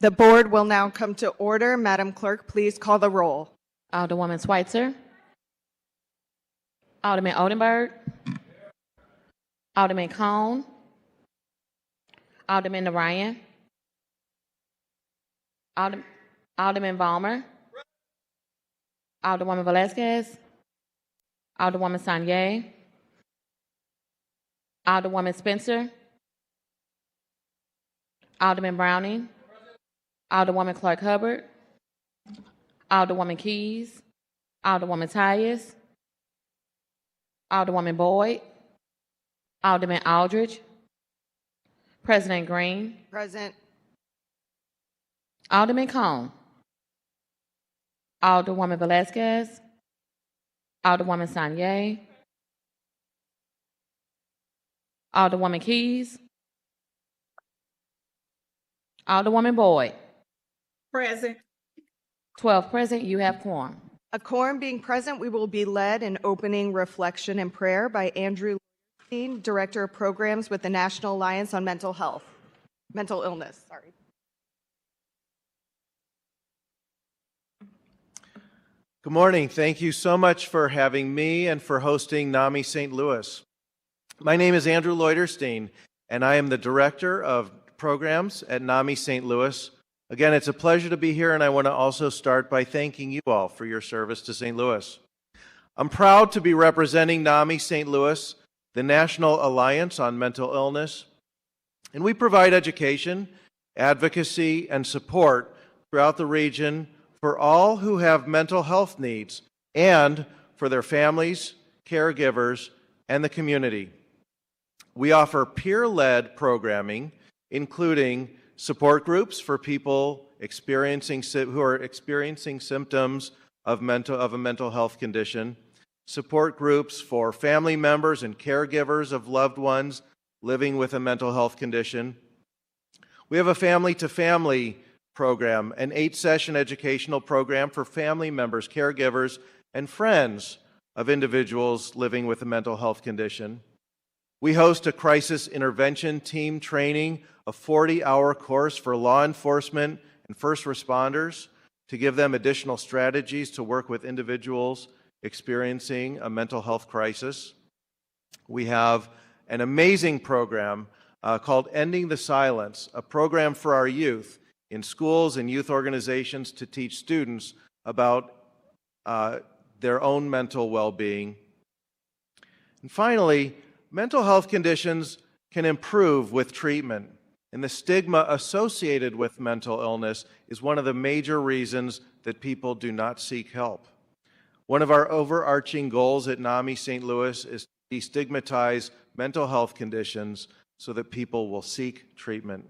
The board will now come to order. Madam Clerk, please call the roll. Alderwoman Schweitzer. Alderman Oldenburg. Alderman Cone. Alderman Narayan. Alderman Balmer. Alderwoman Velazquez. Alderwoman Sanye. Alderwoman Spencer. Alderman Browning. Alderwoman Clark Hubbard. Alderwoman Keys. Alderwoman Tyus. Alderwoman Boyd. Alderman Aldridge. President Green. Present. Alderman Cone. Alderwoman Velazquez. Alderwoman Sanye. Alderwoman Keys. Alderwoman Boyd. Present. 12 present. You have quorum. A quorum being present, we will be led in opening reflection and prayer by Andrew Lorstein, Director of Programs with the National Alliance on Mental Illness. Good morning. Thank you so much for having me and for hosting NAMI St. Louis. My name is Andrew Leuterstein, and I am the Director of Programs at NAMI St. Louis. Again, it's a pleasure to be here, and I want to also start by thanking you all for your service to St. Louis. I'm proud to be representing NAMI St. Louis, the National Alliance on Mental Illness, and we provide education, advocacy, and support throughout the region for all who have mental health needs and for their families, caregivers, and the community. We offer peer-led programming, including support groups for people who are experiencing symptoms of a mental health condition, support groups for family members and caregivers of loved ones living with a mental health condition. We have a family-to-family program, an 8-session educational program for family members, caregivers, and friends of individuals living with a mental health condition. We host a crisis intervention team training, a 40-hour course for law enforcement and first responders to give them additional strategies to work with individuals experiencing a mental health crisis. We have an amazing program called Ending the Silence, a program for our youth in schools and youth organizations to teach students about their own mental well-being. And finally, mental health conditions can improve with treatment, and the stigma associated with mental illness is one of the major reasons that people do not seek help. One of our overarching goals at NAMI St. Louis is to destigmatize mental health conditions so that people will seek treatment.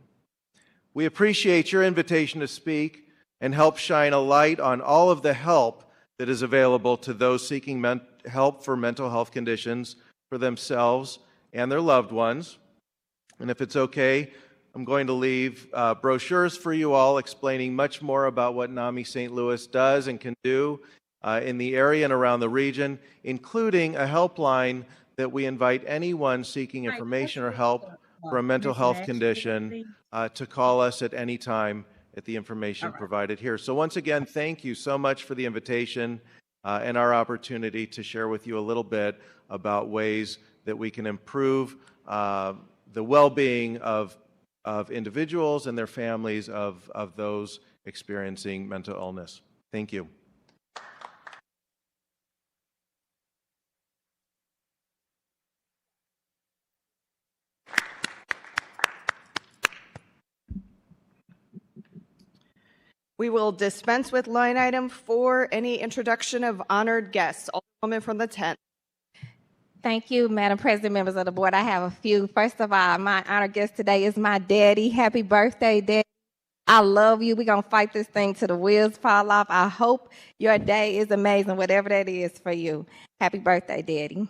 We appreciate your invitation to speak and help shine a light on all of the help that is available to those seeking help for mental health conditions for themselves and their loved ones. And if it's okay, I'm going to leave brochures for you all explaining much more about what NAMI St. Louis does and can do in the area and around the region, including a helpline that we invite anyone seeking information or help for a mental health condition to call us at any time at the information provided here. So once again, thank you so much for the invitation and our opportunity to share with you a little bit about ways that we can improve the well-being of individuals and their families of those experiencing mental illness. Thank you. We will dispense with line item 4, any introduction of honored guests. Alderwoman from the 10th. Thank you, Madam President, members of the board. I have a few. First of all, my honored guest today is my daddy. Happy birthday, Daddy. I love you. We're going to fight this thing till the wheels fall off. I hope your day is amazing, whatever that is for you. Happy birthday, Daddy.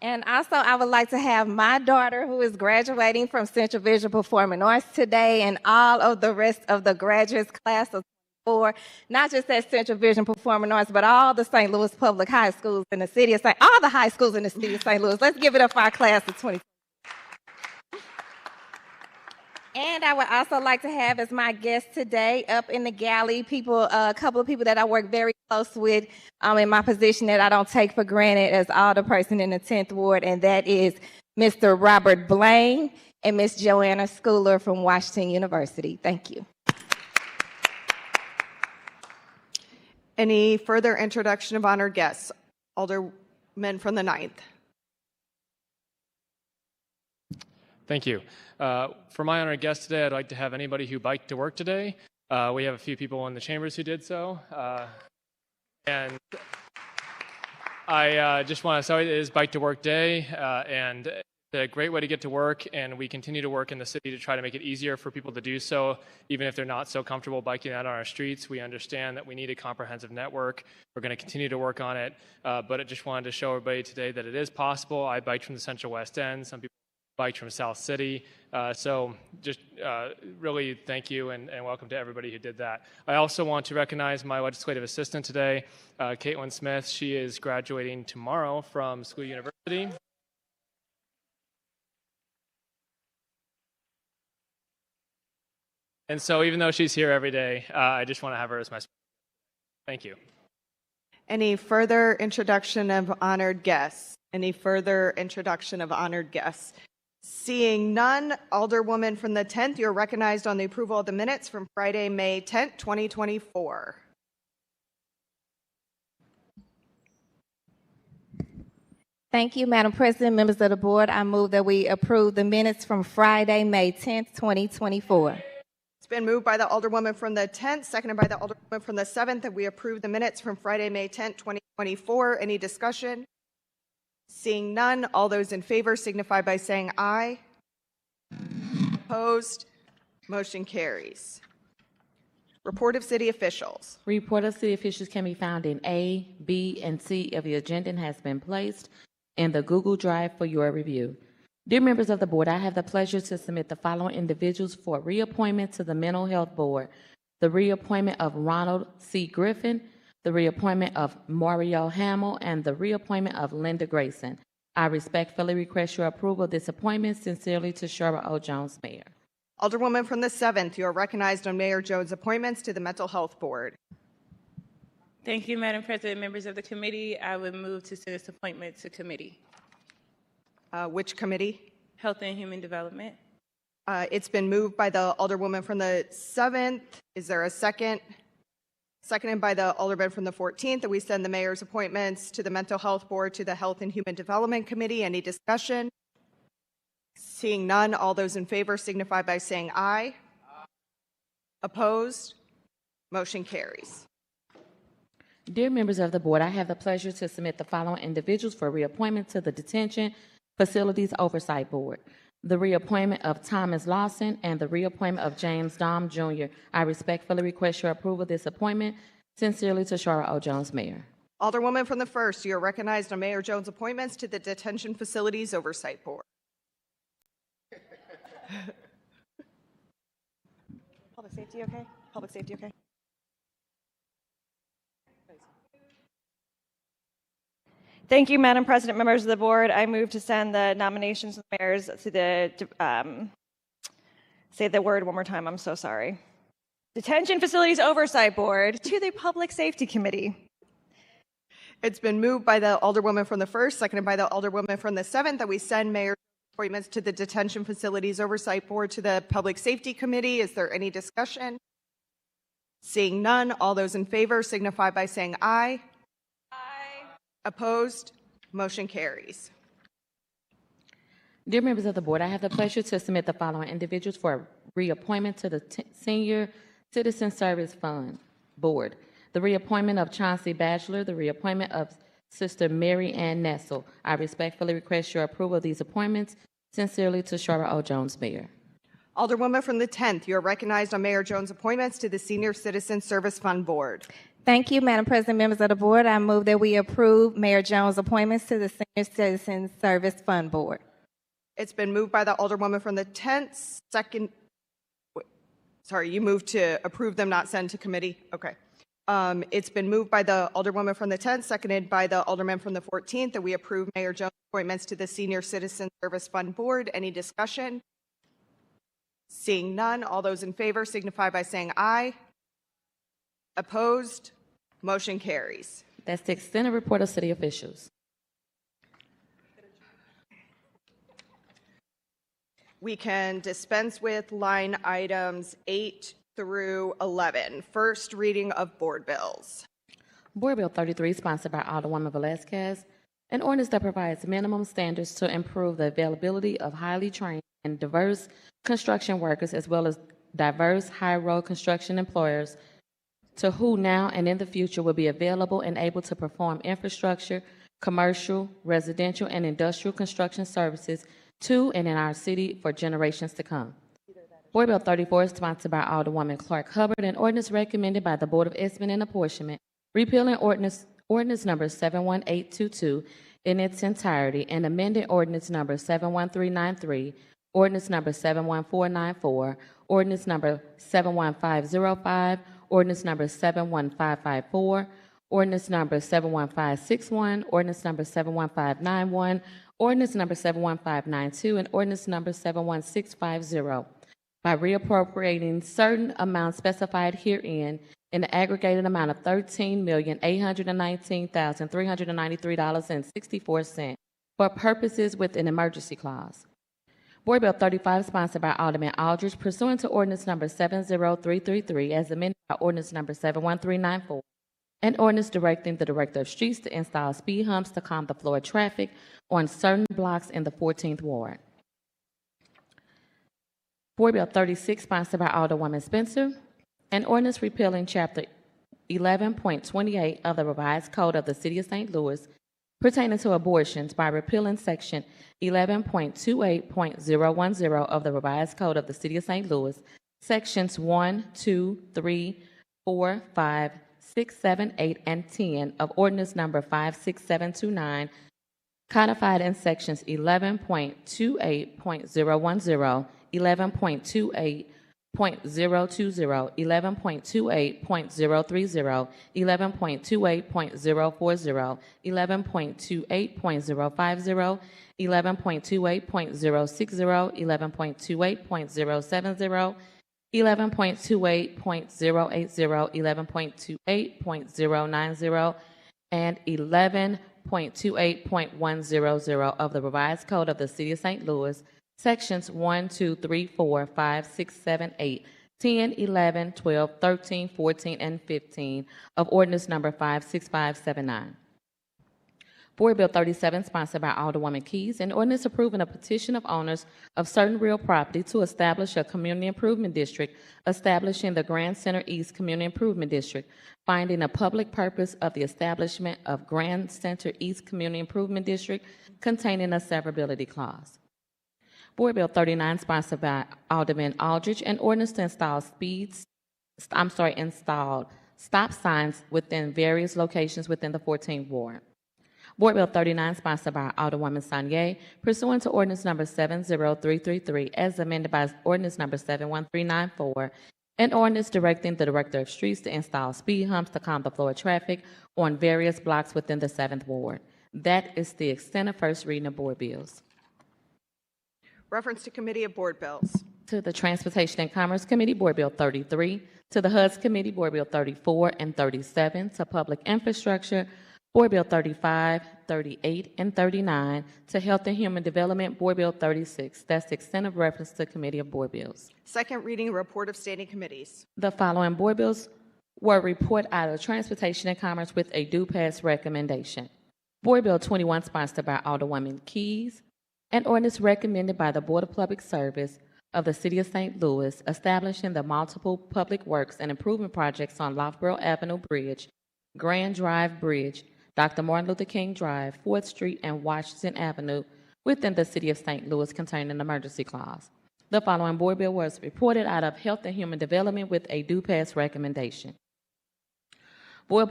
And also, I would like to have my daughter, who is graduating from Central Vision Performing Arts today, and all of the rest of the graduates class of 4, not just at Central Vision Performing Arts, but all the St. Louis public high schools in the city of all the high schools in the city of St. Louis. Let's give it up for our class of 20. And I would also like to have as my guest today up in the galley a couple of people that I work very close with in my position that I don't take for granted as alderperson in the 10th Ward, and that is Mr. Robert Blaine and Miss Joanna Schooler from Washington University. Thank you. Any further introduction of honored guests? Alderman from the 9th. Thank you. For my honored guest today, I'd like to have anybody who biked to work today. We have a few people in the chambers who did so. And I just want to say it is Bike to Work Day, and it's a great way to get to work, and we continue to work in the city to try to make it easier for people to do so, even if they're not so comfortable biking out on our streets. We understand that we need a comprehensive network. We're going to continue to work on it, but I just wanted to show everybody today that it is possible. I biked from the Central West End. Some people biked from South City. So just really thank you and welcome to everybody who did that. I also want to recognize my legislative assistant today, Caitlin Smith. She is graduating tomorrow from School University. And so even though she's here every day, I just want to have her as my speaker. Thank you. Any further introduction of honored guests? Any further introduction of honored guests? Seeing none, Alderwoman from the 10th, you're recognized on the approval of the minutes from Friday, May 10th, 2024. Thank you, Madam President, members of the board. I move that we approve the minutes from Friday, May 10th, 2024. It's been moved by the Alderwoman from the 10th, seconded by the Alderwoman from the 7th, that we approve the minutes from Friday, May 10th, 2024. Any discussion? Seeing none, all those in favor signify by saying aye. Opposed? Motion carries. Report of city officials. Report of city officials can be found in A, B, and C of the agenda and has been placed in the Google Drive for your review. Dear members of the board, I have the pleasure to submit the following individuals for reappointment to the Mental Health Board. The reappointment of Ronald C. Griffin, the reappointment of Mario Hamill, and the reappointment of Linda Grayson. I respectfully request your approval of this appointment. Sincerely, Tashara O. Jones, Mayor. Alderwoman from the 7th, you are recognized on Mayor Jones' appointments to the Mental Health Board. Thank you, Madam President. Members of the committee, I would move to send this appointment to committee. Which committee? Health and Human Development. It's been moved by the Alderwoman from the 7th. Is there a second? Seconded by the Alderman from the 14th, that we send the mayor's appointments to the Mental Health Board to the Health and Human Development Committee. Any discussion? Seeing none, all those in favor signify by saying aye. Opposed? Motion carries. Dear members of the board, I have the pleasure to submit the following individuals for reappointment to the Detention Facilities Oversight Board. The reappointment of Thomas Lawson and the reappointment of James Dom Jr. I respectfully request your approval of this appointment. Sincerely, Tashara O. Jones, Mayor. Alderwoman from the 1st, you are recognized on Mayor Jones' appointments to the Detention Facilities Oversight Board. Public safety okay? Public safety okay? Thank you, Madam President, members of the board. I move to send the nominations of the mayors to the, say the word one more time, I'm so sorry. Detention Facilities Oversight Board to the Public Safety Committee. It's been moved by the Alderwoman from the 1st, seconded by the Alderwoman from the 7th, that we send mayor's appointments to the Detention Facilities Oversight Board to the Public Safety Committee. Is there any discussion? Seeing none, all those in favor signify by saying aye. Opposed? Motion carries. Dear members of the board, I have the pleasure to submit the following individuals for reappointment to the Senior Citizen Service Fund Board. The reappointment of Chauncey Batchelor, the reappointment of Sister Mary Ann Nessel. I respectfully request your approval of these appointments. Sincerely, Tashara O. Jones, Mayor. Alderwoman from the 10th, you are recognized on Mayor Jones' appointments to the Senior Citizen Service Fund Board. Thank you, Madam President, members of the board. I move that we approve Mayor Jones' appointments to the Senior Citizen Service Fund Board. It's been moved by the Alderwoman from the 10th, sorry, you moved to approve them, not send to committee? Okay. It's been moved by the Alderwoman from the 10th, seconded by the Alderman from the 14th, that we approve Mayor Jones' appointments to the Senior Citizen Service Fund Board. Any discussion? Seeing none, all those in favor signify by saying aye. Opposed? Motion carries. That's the extended report of city officials. We can dispense with line items 8 through 11. First reading of board bills. Board Bill 33, sponsored by Alderwoman Velazquez, an ordinance that provides minimum standards to improve the availability of highly trained and diverse construction workers, as well as diverse high-road construction employers, to who now and in the future will be available and able to perform infrastructure, commercial, residential, and industrial construction services to and in our city for generations to come. Board Bill 34 is sponsored by Alderwoman Clark Hubbard, an ordinance recommended by the Board of Estimate and Apportionment, repealing ordinance number 71822 in its entirety and amending ordinance number 71393, ordinance number 71494, ordinance number 71505, ordinance number 71554, ordinance number 71561, ordinance number 71591, ordinance number 71592, and ordinance number 71650 by reappropriating certain amounts specified herein in the aggregated amount of $13,819,393.64 for purposes with an emergency clause. Board Bill 35, sponsored by Alderman Aldridge, pursuant to ordinance number 70333, as amended by ordinance number 71394, an ordinance directing the Director of Streets to install speed humps to calm the flow of traffic on certain blocks in the 14th Ward. Board Bill 36, sponsored by Alderwoman Spencer, an ordinance repealing Chapter 11.28 of the Revised Code of the City of St. Louis pertaining to abortions by repealing Section 11.28.010 of the Revised Code of the City of St. Louis, Sections 1, 2, 3, 4, 5, 6, 7, 8, and 10 of Ordinance Number 56729, codified in Sections 11.28.010, 11.28.020, 11.28.030, 11.28.040, 11.28.050, 11.28.060, 11.28.070, 11.28.080, 11.28.090, and 11.28.100 of the Revised Code of the City of St. Louis, Sections 1, 2, 3, 4, 5, 6, 7, 8, 10, 11, 12, 13, 14, and 15 of Ordinance Number 56579. Board Bill 37, sponsored by Alderwoman Keys, an ordinance approving a petition of owners of certain real property to establish a community improvement district, establishing the Grand Center East Community Improvement District, finding a public purpose of the establishment of Grand Center East Community Improvement District containing a severability clause. Board Bill 39, sponsored by Alderman Aldridge, an ordinance to install stop signs within various locations within the 14th Ward. Board Bill 39, sponsored by Alderwoman Sanier, pursuant to ordinance number 70333, as amended by ordinance number 71394, an ordinance directing the Director of Streets to install speed humps to calm the flow of traffic on various blocks within the 7th Ward. That is the extent of first reading of board bills. Reference to Committee of Board Bills. To the Transportation and Commerce Committee, Board Bill 33. To the HUDS Committee, Board Bill 34 and 37. To Public Infrastructure, Board Bill 35, 38, and 39. To Health and Human Development, Board Bill 36. That's the extent of reference to Committee of Board Bills. Second reading report of standing committees. The following board bills were reported out of Transportation and Commerce with a due pass recommendation. Board Bill 21, sponsored by Alderwoman Keys, an ordinance recommended by the Board of Public Service of the City of St. Louis, establishing the multiple public works and improvement projects on Loughborough Avenue Bridge, Grand Drive Bridge, Dr. Martin Luther King Drive, 4th Street, and Washington Avenue within the City of St. Louis containing an emergency clause. The following board bill was reported out of Health and Human Development with a due pass recommendation. Board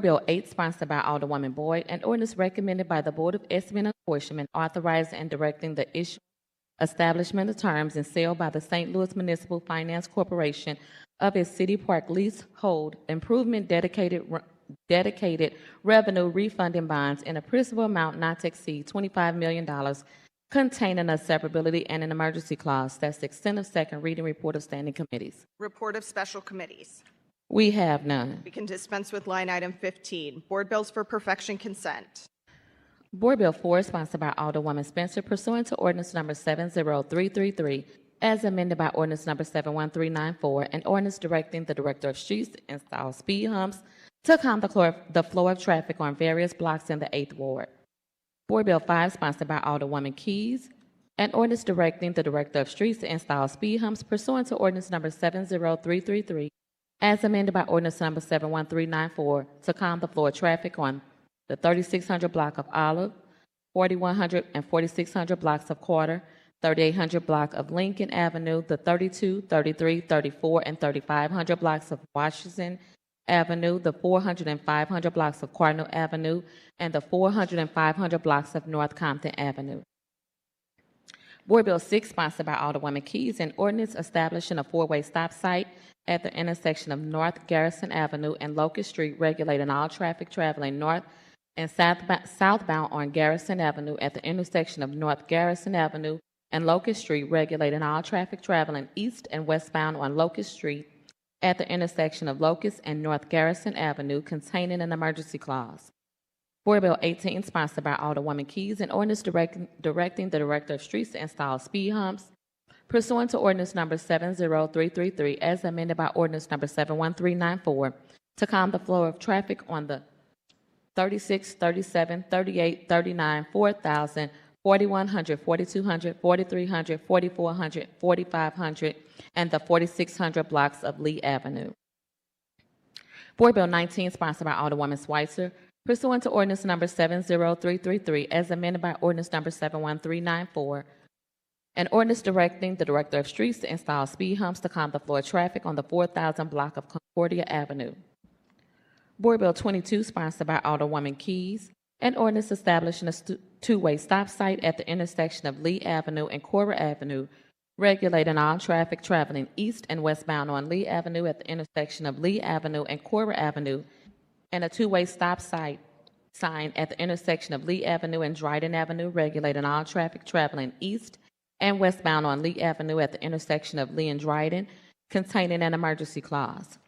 Bill 8, sponsored by Alderwoman Boyd, an ordinance recommended by the Board of Estimate and Apportionment, authorizing and directing the issue, establishment of terms, and sale by the St. Louis Municipal Finance Corporation of its City Park leasehold improvement dedicated revenue refunding bonds in a principal amount not to exceed $25 million containing a severability and an emergency clause. That's the extent of second reading. Report of standing committees. Report of special committees. We have none. We can dispense with line item 15. Board bills for perfection consent. Board Bill 4, sponsored by Alderwoman Spencer, pursuant to ordinance number 70333, as amended by ordinance number 71394, and ordinance directing the Director of Streets to install speed humps to calm the flow of traffic on various blocks in the 8th Ward. Board Bill 5, sponsored by Alderwoman Keys, and ordinance directing the Director of Streets to install speed humps pursuant to ordinance number 70333, as amended by ordinance number 71394, to calm the flow of traffic on the 3600 block of Olive, 4100 and 4600 blocks of Carter, 3800 block of Lincoln Avenue, the 32, 33, 34, and 3500 blocks of Washington Avenue, the 400 and 500 blocks of Cardinal Avenue, and the 400 and 500 blocks of North Compton Avenue. Board Bill 6, sponsored by Alderwoman Keys, an ordinance establishing a four-way stop site at the intersection of North Garrison Avenue and Locust Street, regulating all traffic traveling north and southbound on Garrison Avenue at the intersection of North Garrison Avenue and Locust Street, regulating all traffic traveling east and westbound on Locust Street at the intersection of Locust and North Garrison Avenue, containing an emergency clause. Board Bill 18, sponsored by Alderwoman Keys, an ordinance directing the Director of Streets to install speed humps pursuant to ordinance number 70333, as amended by ordinance number 71394, to calm the flow of traffic on the 36, 37, 38, 39, 4000, 4100, 4200, 4300, 4400, 4500, and the 4600 blocks of Lee Avenue. Board Bill 19, sponsored by Alderwoman Schweitzer, pursuant to ordinance number 70333, as amended by ordinance number 71394, an ordinance directing the Director of Streets to install speed humps to calm the flow of traffic on the 4000 block of Concordia Avenue. Board Bill 22, sponsored by Alderwoman Keys, an ordinance establishing a two-way stop site at the intersection of Lee Avenue and Cora Avenue, regulating all traffic traveling east and westbound on Lee Avenue at the intersection of Lee Avenue and Cora Avenue, and a two-way stop sign at the intersection of Lee Avenue and Dryden Avenue, regulating all traffic traveling east and westbound on Lee Avenue at the intersection of Lee and Dryden, containing an emergency clause.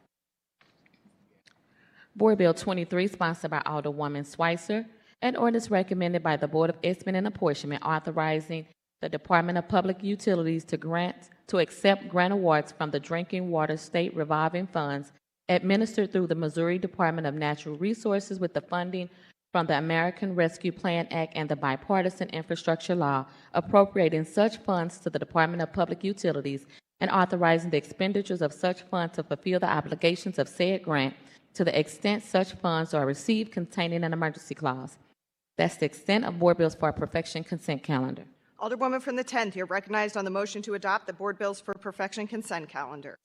Board Bill 23, sponsored by Alderwoman Schweitzer, an ordinance recommended by the Board of Estimate and Apportionment authorizing the Department of Public Utilities to accept grant awards from the Drinking Water State Revolving Funds administered through the Missouri Department of Natural Resources with the funding from the American Rescue Plan Act and the Bipartisan Infrastructure Law, appropriating such funds to the Department of Public Utilities and authorizing the expenditures of such funds to fulfill the obligations of said grant to the extent such funds are received, containing an emergency clause. That's the extent of board bills for a perfection consent calendar. Alderwoman from the 10th, you're recognized on the motion to adopt the board bills for perfection consent calendar.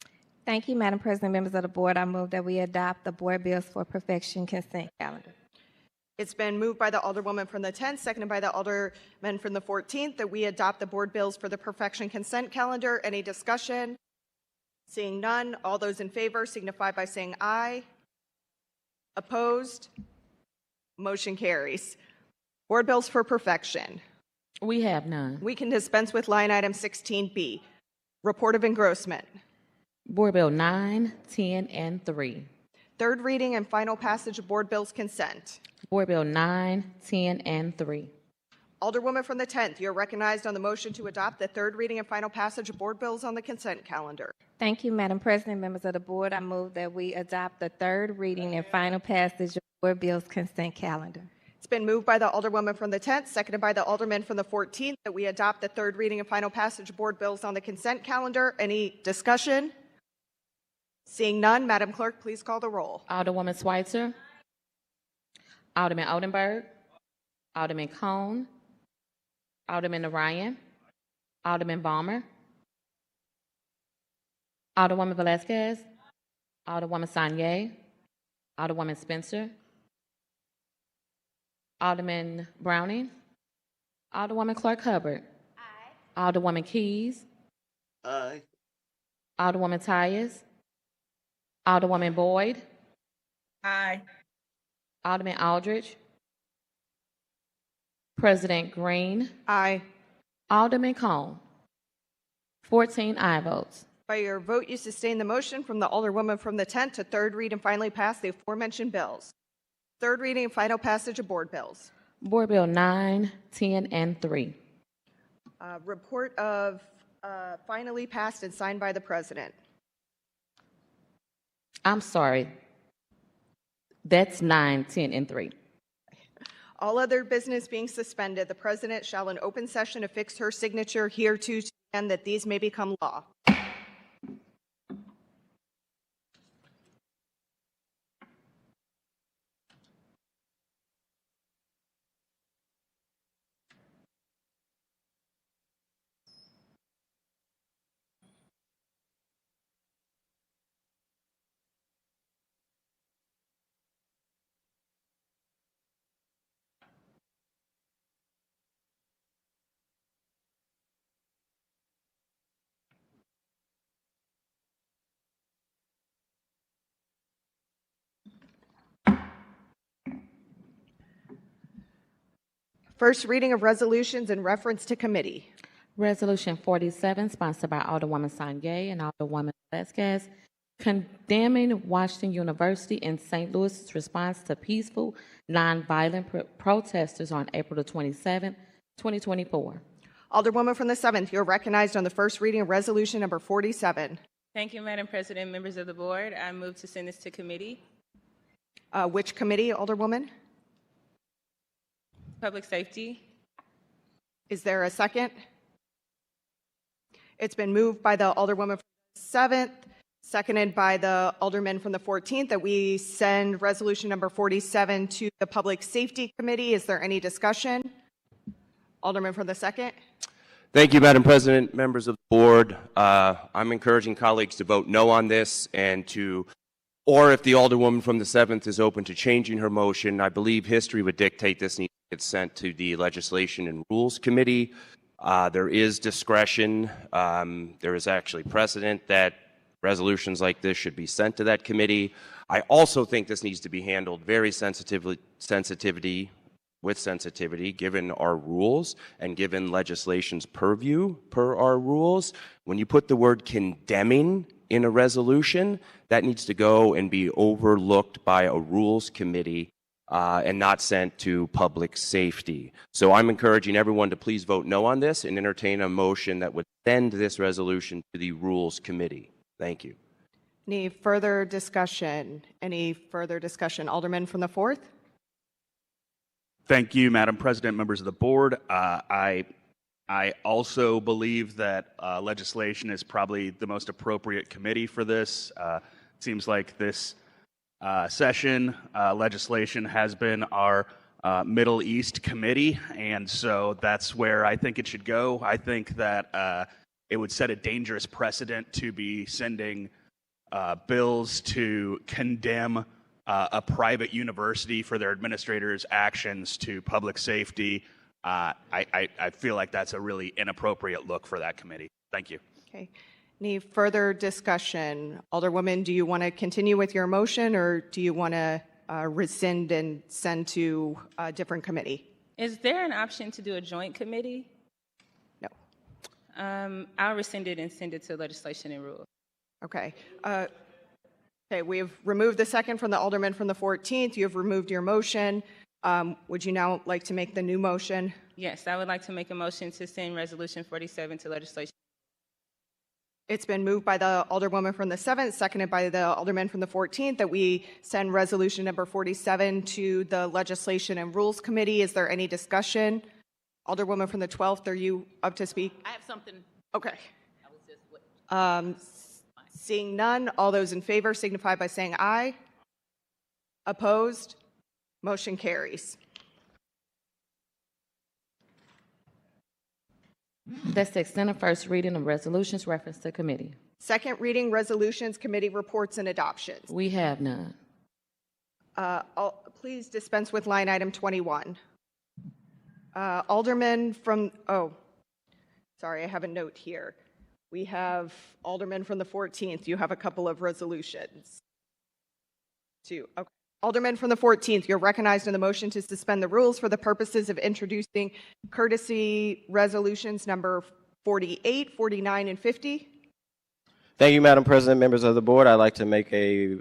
Thank you, Madam President, members of the board. I move that we adopt the board bills for perfection consent calendar. It's been moved by the Alderwoman from the 10th, seconded by the Alderman from the 14th, that we adopt the board bills for the perfection consent calendar. Any discussion? Seeing none, all those in favor signify by saying aye. Opposed? Motion carries. Board bills for perfection. We have none. We can dispense with line item 16B, report of engrossment. Board Bill 9, 10, and 3. Third reading and final passage of board bills consent. Board Bill 9, 10, and 3. Alderwoman from the 10th, you're recognized on the motion to adopt the third reading and final passage of board bills on the consent calendar. Thank you, Madam President, members of the board. I move that we adopt the third reading and final passage of board bills consent calendar. It's been moved by the Alderwoman from the 10th, seconded by the Alderman from the 14th, that we adopt the third reading and final passage of board bills on the consent calendar. Any discussion? Seeing none, Madam Clerk, please call the roll. Alderwoman Schweitzer. Alderman Oldenburg. Alderman Cone. Alderman Orion. Alderman Balmer. Alderwoman Velazquez. Alderwoman Sanye. Alderwoman Spencer. Alderman Browning. Alderwoman Clark Hubbard. Aye. Alderwoman Keys. Aye. Alderwoman Tyus. Alderwoman Boyd. Aye. Alderman Aldridge. President Green. Aye. Alderman Cone. 14 aye votes. By your vote, you sustain the motion from the Alderwoman from the 10th to third read and finally pass the aforementioned bills. Third reading and final passage of board bills. Board Bill 9, 10, and 3. Report of finally passed and signed by the President. I'm sorry. That's 9, 10, and 3. All other business being suspended, the President shall in open session affix her signature hereto to the end that these may become law. First reading of resolutions in reference to committee. Resolution 47, sponsored by Alderwoman Sangay and Alderwoman Vasquez, condemning Washington University and St. Louis's response to peaceful, nonviolent protesters on April the 27th, 2024. Alderwoman from the 7th, you are recognized on the first reading of resolution number 47. Thank you, Madam President, members of the board. I move to send this to committee. Which committee, Alderwoman? Public safety. Is there a second? It's been moved by the Alderwoman from the 7th, seconded by the Alderman from the 14th, that we send resolution number 47 to the Public Safety Committee. Is there any discussion? Alderman from the 2nd. Thank you, Madam President, members of the board. I'm encouraging colleagues to vote no on this and to, or if the Alderwoman from the 7th is open to changing her motion, I believe history would dictate this needs to get sent to the Legislation and Rules Committee. There is discretion. There is actually precedent that resolutions like this should be sent to that committee. I also think this needs to be handled very sensitively, given our rules and given legislation's purview per our rules. When you put the word condemning in a resolution, that needs to go and be overlooked by a rules committee and not sent to public safety. So I'm encouraging everyone to please vote no on this and entertain a motion that would send this resolution to the rules committee. Thank you. Any further discussion? Any further discussion? Alderman from the 4th. Thank you, Madam President, members of the board. I also believe that legislation is probably the most appropriate committee for this. It seems like this session legislation has been our Middle East committee, and so that's where I think it should go. I think that it would set a dangerous precedent to be sending bills to condemn a private university for their administrators' actions to public safety. I feel like that's a really inappropriate look for that committee. Thank you. Okay. Any further discussion? Alderwoman, do you want to continue with your motion, or do you want to rescind and send to a different committee? Is there an option to do a joint committee? No. I'll rescind it and send it to Legislation and Rules. Okay. Okay, we've removed the second from the Alderman from the 14th. You have removed your motion. Would you now like to make the new motion? Yes, I would like to make a motion to send Resolution 47 to Legislation. It's been moved by the Alderwoman from the 7th, seconded by the Alderman from the 14th, that we send resolution number 47 to the Legislation and Rules Committee. Is there any discussion? Alderwoman from the 12th, are you up to speak? I have something. Okay. Seeing none, all those in favor signify by saying aye. Opposed? Motion carries. That's the extent of first reading of resolutions reference to committee. Second reading resolutions, committee reports, and adoptions. We have none. Please dispense with line item 21. Alderman from, sorry, I have a note here. We have Alderman from the 14th. You have a couple of resolutions. Okay. Alderman from the 14th, you're recognized in the motion to suspend the rules for the purposes of introducing courtesy resolutions number 48, 49, and 50. Thank you, Madam President, members of the board. I'd like to make a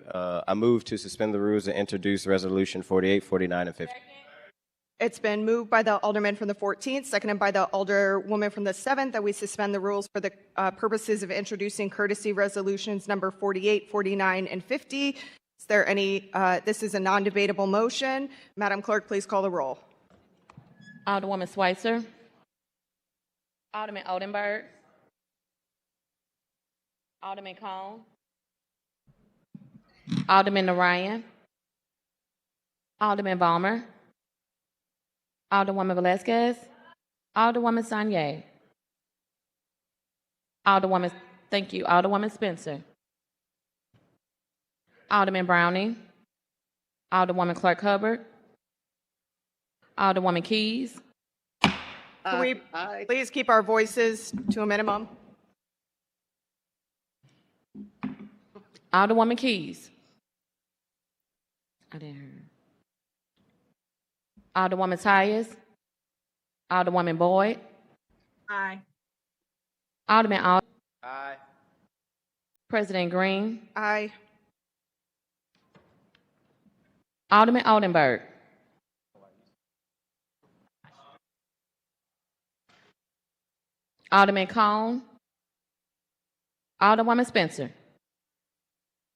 move to suspend the rules and introduce Resolution 48, 49, and 50. It's been moved by the Alderman from the 14th, seconded by the Alderwoman from the 7th, that we suspend the rules for the purposes of introducing courtesy resolutions number 48, 49, and 50. Is there any, this is a non-debatable motion. Madam Clerk, please call the roll. Alderwoman Schweitzer. Alderman Oldenburg. Alderman Cone. Alderman Narayan. Alderman Balmer. Alderwoman Velazquez. Alderwoman Sanye. Alderwoman, thank you. Alderwoman Spencer. Alderman Browning. Alderwoman Clark Hubbard. Alderwoman Keys. Can we please keep our voices to a minimum? Alderwoman Keys. I didn't hear her. Alderwoman Tyus. Alderwoman Boyd. Aye. Alderman Aye. President Green. Aye. Alderman Oldenburg. Alderman Cone. Alderwoman Spencer.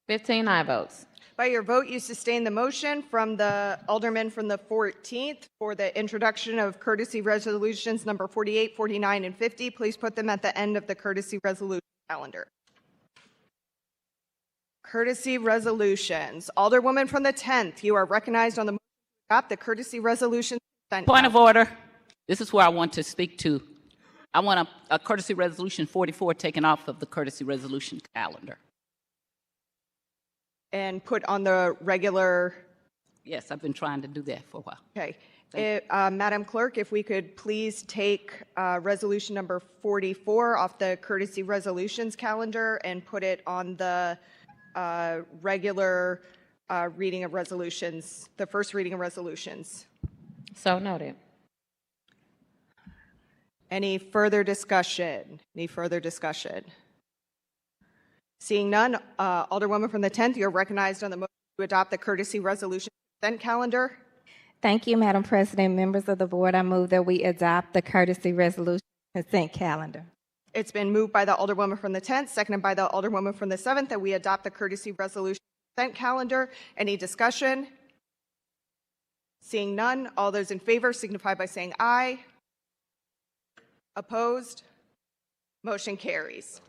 15 aye votes. By your vote, you sustain the motion from the Alderman from the 14th for the introduction of courtesy resolutions number 48, 49, and 50. Please put them at the end of the courtesy resolution calendar. Courtesy resolutions. Alderwoman from the 10th, you are recognized on the motion to adopt the courtesy resolution. Point of order. This is where I want to speak to. I want a courtesy resolution 44 taken off of the courtesy resolution calendar. And put on the regular. Yes, I've been trying to do that for a while. Okay. Madam Clerk, if we could please take resolution number 44 off the courtesy resolutions calendar and put it on the regular reading of resolutions, the first reading of resolutions. So noted. Any further discussion? Any further discussion? Seeing none, Alderwoman from the 10th, you're recognized on the motion to adopt the courtesy resolution consent calendar. Thank you, Madam President. Members of the board, I move that we adopt the courtesy resolution consent calendar. It's been moved by the Alderwoman from the 10th, seconded by the Alderwoman from the 7th, that we adopt the courtesy resolution consent calendar. Any discussion? Seeing none, all those in favor signify by saying aye. Opposed? Motion carries.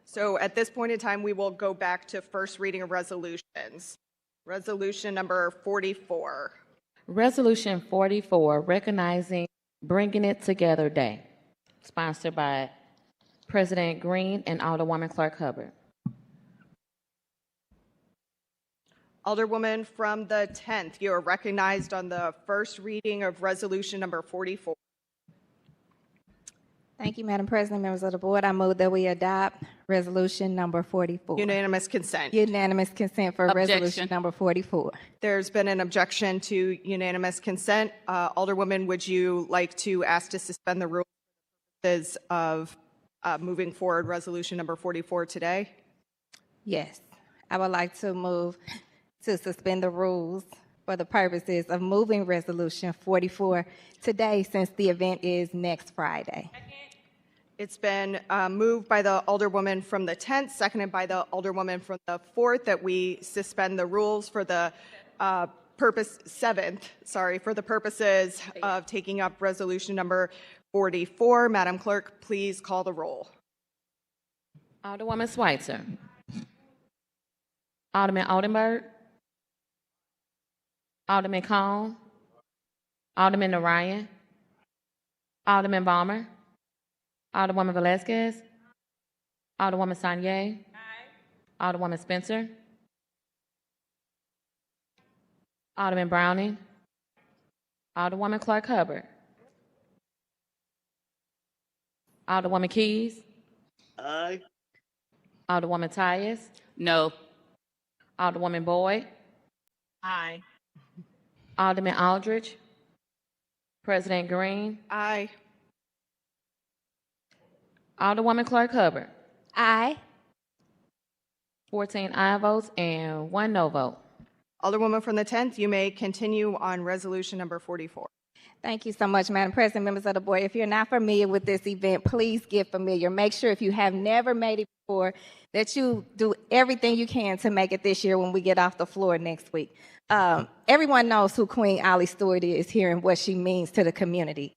So at this point in time, we will go back to first reading of resolutions. Resolution number 44. Resolution 44, recognizing Bringing It Together Day, sponsored by President Green and Alderwoman Clark Hubbard. Alderwoman from the 10th, you are recognized on the first reading of resolution number 44. Thank you, Madam President, members of the board. I move that we adopt resolution number 44. Unanimous consent. Unanimous consent for Objection. resolution number 44. There's been an objection to unanimous consent. Alderwoman, would you like to ask to suspend the rules of moving forward resolution number 44 today? Yes, I would like to move to suspend the rules for the purposes of moving resolution 44 today, since the event is next Friday. It's been moved by the Alderwoman from the 10th, seconded by the Alderwoman from the 4th, that we suspend the rules for the for the purposes of taking up resolution number 44. Madam Clerk, please call the roll. Alderwoman Schweitzer. Alderman Oldenburg. Alderman Cone. Alderman Narayan. Alderman Balmer. Alderwoman Velazquez. Alderwoman Sanye. Alderwoman Spencer. Alderman Browning. Alderwoman Clark Hubbard. Alderwoman Keys. Aye. Alderwoman Tyus. No. Alderwoman Boyd. Aye. Alderman Aldridge. President Green. Aye. Alderwoman Clark Hubbard. Aye. 14 aye votes and 1 no vote. Alderwoman from the 10th, you may continue on resolution number 44. Thank you so much, Madam President, members of the board. If you're not familiar with this event, please get familiar. Make sure if you have never made it before that you do everything you can to make it this year when we get off the floor next week. Everyone knows who Queen Ollie Stewart is here and what she means to the community.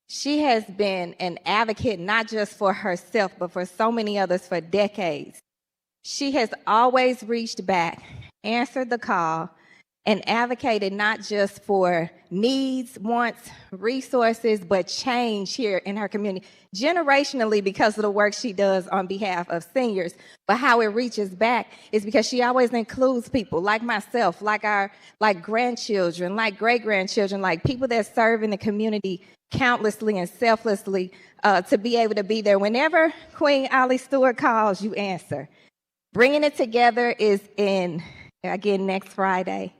She has been an advocate not just for herself, but for so many others for decades. She has always reached back, answered the call, and advocated not just for needs, wants, resources, but change here in her community, generationally because of the work she does on behalf of seniors. But how it reaches back is because she always includes people like myself, like grandchildren, like great-grandchildren, like people that serve in the community countlessly and selflessly to be able to be there. Whenever Queen Ollie Stewart calls, you answer. Bringing it together is again, next Friday.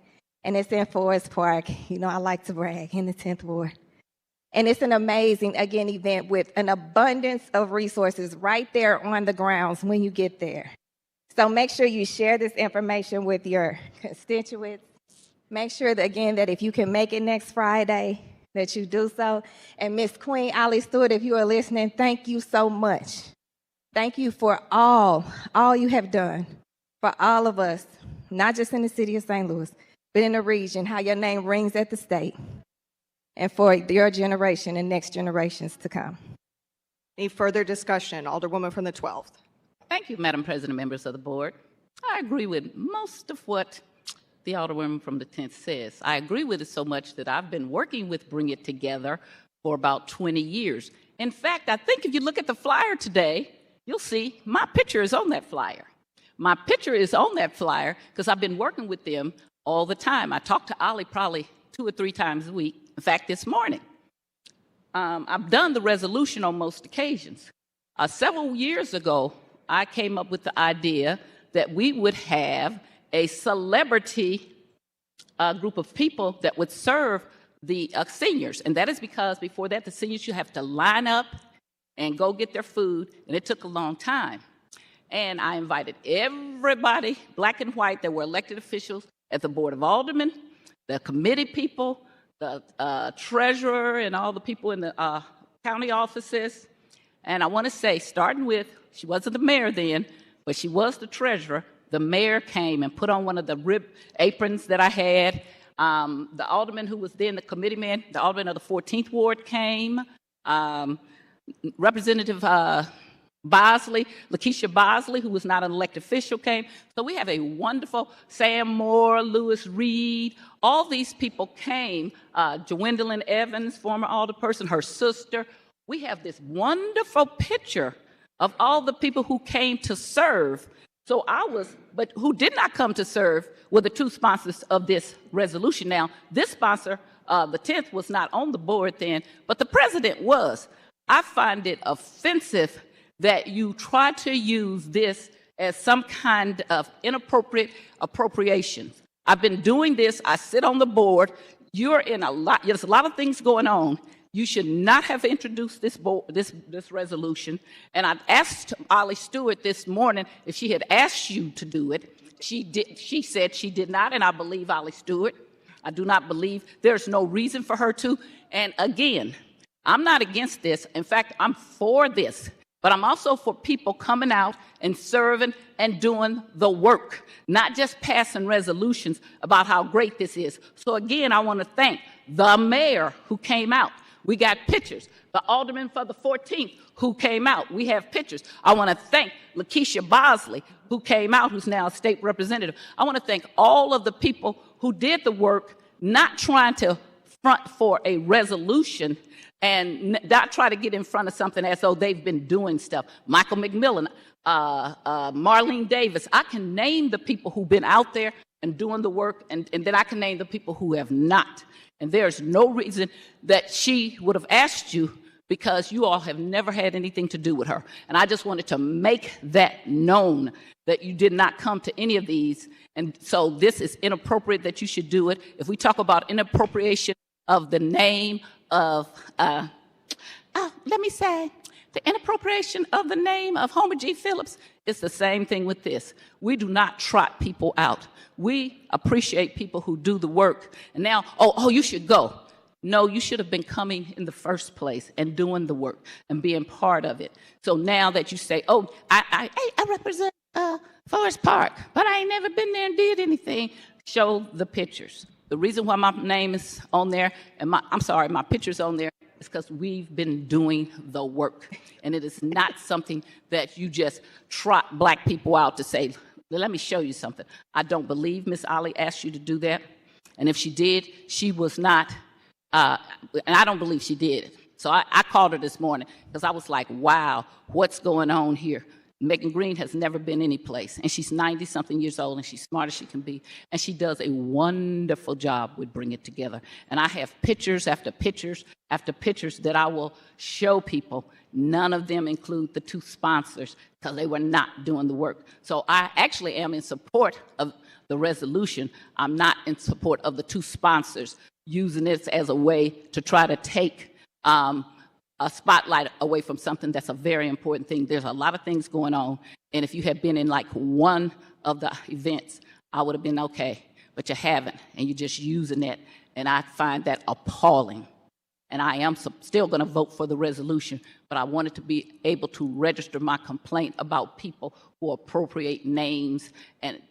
And it's in Forest Park. You know, I like to brag, in the 10th Ward. And it's an amazing, again, event with an abundance of resources right there on the grounds when you get there. So make sure you share this information with your constituents. Make sure that, again, that if you can make it next Friday, that you do so. And Miss Queen Ollie Stewart, if you are listening, thank you so much. Thank you for all you have done for all of us, not just in the city of St. Louis, but in the region, how your name rings at the state, and for your generation and next generations to come. Any further discussion? Alderwoman from the 12th. Thank you, Madam President, members of the board. I agree with most of what the Alderwoman from the 10th says. I agree with it so much that I've been working with Bring It Together for about 20 years. In fact, I think if you look at the flyer today, you'll see my picture is on that flyer. My picture is on that flyer because I've been working with them all the time. I talk to Ollie probably 2 or 3 times a week. In fact, this morning. I've done the resolution on most occasions. Several years ago, I came up with the idea that we would have a celebrity group of people that would serve the seniors. And that is because before that, the seniors, you have to line up and go get their food, and it took a long time. And I invited everybody, black and white, that were elected officials at the Board of Aldermen, the committee people, the treasurer, and all the people in the county offices. And I want to say, starting with, she wasn't the mayor then, but she was the treasurer. The mayor came and put on one of the aprons that I had. The alderman who was then the committeeman, the alderman of the 14th Ward came. Representative Bosley, Lakeisha Bosley, who was not an elected official, came. So we have a wonderful Sam Moore, Lewis Reed, all these people came. Gwendolyn Evans, former alderperson, her sister. We have this wonderful picture of all the people who came to serve. So but who did not come to serve were the 2 sponsors of this resolution. Now, this sponsor, the 10th, was not on the board then, but the president was. I find it offensive that you try to use this as some kind of inappropriate appropriations. I've been doing this. I sit on the board. You're in there's a lot of things going on. You should not have introduced this resolution. And I asked Ollie Stewart this morning if she had asked you to do it. She said she did not, and I believe Ollie Stewart. I do not believe there's no reason for her to. And again, I'm not against this. In fact, I'm for this. But I'm also for people coming out and serving and doing the work, not just passing resolutions about how great this is. So again, I want to thank the mayor who came out. We got pictures. The alderman for the 14th who came out. We have pictures. I want to thank Lakeisha Bosley who came out, who's now a state representative. I want to thank all of the people who did the work, not trying to front for a resolution and not try to get in front of something as though they've been doing stuff. Michael McMillan, Marlene Davis. I can name the people who've been out there and doing the work, and then I can name the people who have not. And there's no reason that she would have asked you because you all have never had anything to do with her. And I just wanted to make that known, that you did not come to any of these. And so this is inappropriate that you should do it. If we talk about inappropriation of the name of, let me say, the inappropriation of the name of Homer G. Phillips, it's the same thing with this. We do not trot people out. We appreciate people who do the work. And now, oh, you should go. No, you should have been coming in the first place and doing the work and being part of it. So now that you say, oh, I represent Forest Park, but I ain't never been there and did anything, show the pictures. The reason why my name is on there, and my picture's on there, is because we've been doing the work. And it is not something that you just trot black people out to say, let me show you something. I don't believe Miss Ali asked you to do that. And if she did, she was not, and I don't believe she did. So I called her this morning because I was like, wow, what's going on here? Megan Green has never been any place, and she's 90-something years old, and she's smart as she can be, and she does a wonderful job with bringing it together. And I have pictures after pictures after pictures that I will show people. None of them include the two sponsors because they were not doing the work. So I actually am in support of the resolution. I'm not in support of the two sponsors using this as a way to try to take a spotlight away from something that's a very important thing. There's a lot of things going on, and if you had been in like one of the events, I would have been okay, but you haven't, and you're just using it, and I find that appalling. And I am still going to vote for the resolution, but I wanted to be able to register my complaint about people who appropriate names and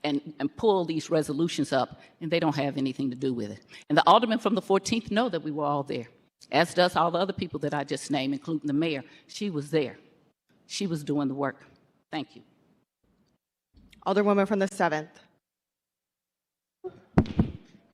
pull these resolutions up, and they don't have anything to do with it. And the aldermen from the 14th know that we were all there, as does all the other people that I just named, including the mayor. She was there. She was doing the work. Thank you. Alderwoman from the 7th.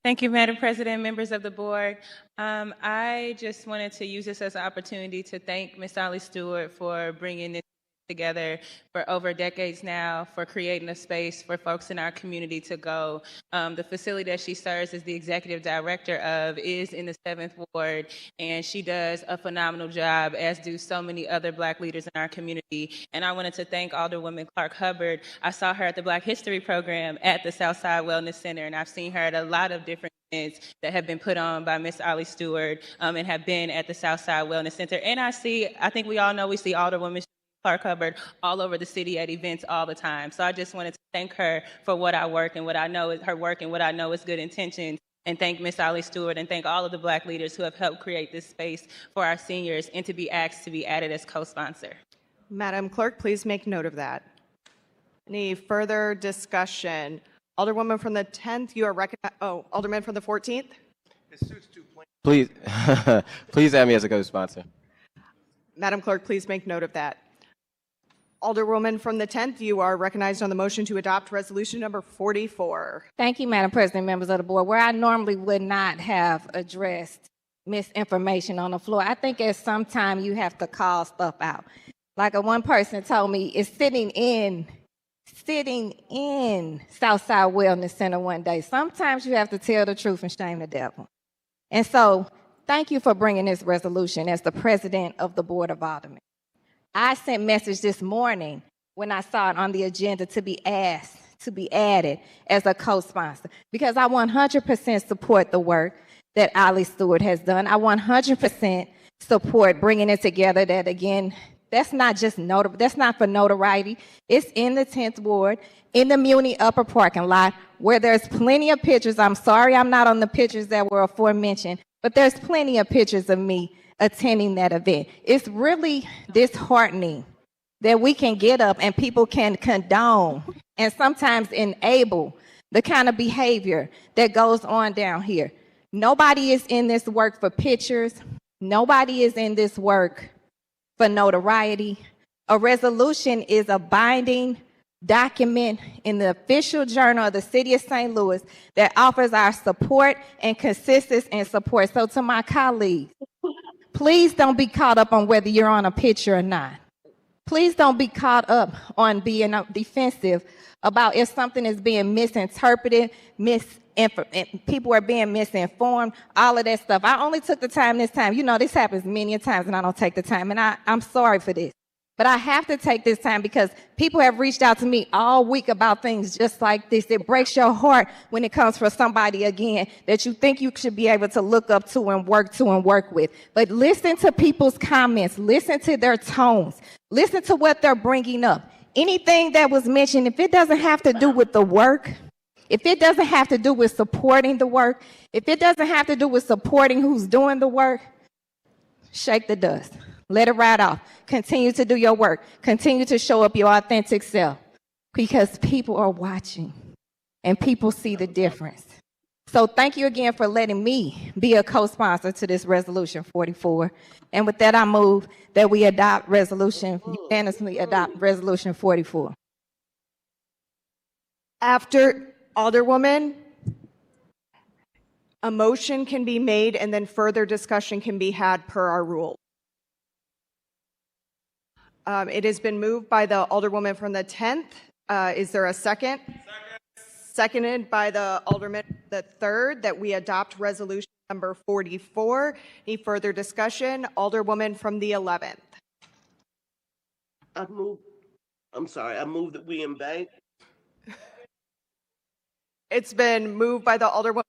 Thank you, Madam President, members of the board. I just wanted to use this as an opportunity to thank Ms. Ali Stewart for bringing this together for over decades now, for creating a space for folks in our community to go. The facility that she serves as the executive director of is in the 7th Ward, and she does a phenomenal job, as do so many other Black leaders in our community. And I wanted to thank Alderwoman Clark Hubbard. I saw her at the Black History Program at the Southside Wellness Center, and I've seen her at a lot of different events that have been put on by Ms. Ali Stewart and have been at the Southside Wellness Center. And I think we all know we see Alderwoman Clark Hubbard all over the city at events all the time. So I just wanted to thank her for what I work and what I know is her work and what I know is good intentions, and thank Ms. Ali Stewart and thank all of the Black leaders who have helped create this space for our seniors and to be asked to be added as co-sponsor. Madam Clerk, please make note of that. Any further discussion? Alderwoman from the 10th, you are recognized. Oh, Alderman from the 14th? Please, please add me as a co-sponsor. Madam Clerk, please make note of that. Alderwoman from the 10th, you are recognized on the motion to adopt resolution number 44. Thank you, Madam President, members of the board. Where I normally would not have addressed misinformation on the floor, I think at some time you have to call stuff out. Like one person told me, it's sitting in Southside Wellness Center one day. Sometimes you have to tell the truth and shame the devil. And so thank you for bringing this resolution as the president of the Board of Aldermen. I sent message this morning when I saw it on the agenda to be asked to be added as a co-sponsor, because I 100% support the work that Ali Stewart has done. I 100% support bringing it together. That again, that's not just that's not for notoriety. It's in the 10th Ward, in the Muni Upper parking lot, where there's plenty of pictures. I'm sorry I'm not on the pictures that were aforementioned, but there's plenty of pictures of me attending that event. It's really disheartening that we can get up and people can condone and sometimes enable the kind of behavior that goes on down here. Nobody is in this work for pictures. Nobody is in this work for notoriety. A resolution is a binding document in the official journal of the city of St. Louis that offers our support and consistency and support. So to my colleagues, please don't be caught up on whether you're on a picture or not. Please don't be caught up on being defensive about if something is being misinterpreted, people are being misinformed, all of that stuff. I only took the time this time. You know, this happens many times and I don't take the time, and I'm sorry for this. But I have to take this time because people have reached out to me all week about things just like this. It breaks your heart when it comes from somebody, again, that you think you should be able to look up to and work with. But listen to people's comments. Listen to their tones. Listen to what they're bringing up. Anything that was mentioned, if it doesn't have to do with the work, if it doesn't have to do with supporting the work, if it doesn't have to do with supporting who's doing the work, shake the dust. Let it ride off. Continue to do your work. Continue to show up your authentic self because people are watching and people see the difference. So thank you again for letting me be a co-sponsor to this Resolution 44. And with that, I move that we unanimously adopt Resolution 44. After Alderwoman, a motion can be made and then further discussion can be had per our rule. It has been moved by the Alderwoman from the 10th. Is there a second? Seconded by the Alderman the 3rd that we adopt resolution number 44. Any further discussion? Alderwoman from the 11th. I move that we embank. It's been moved by the Alderwoman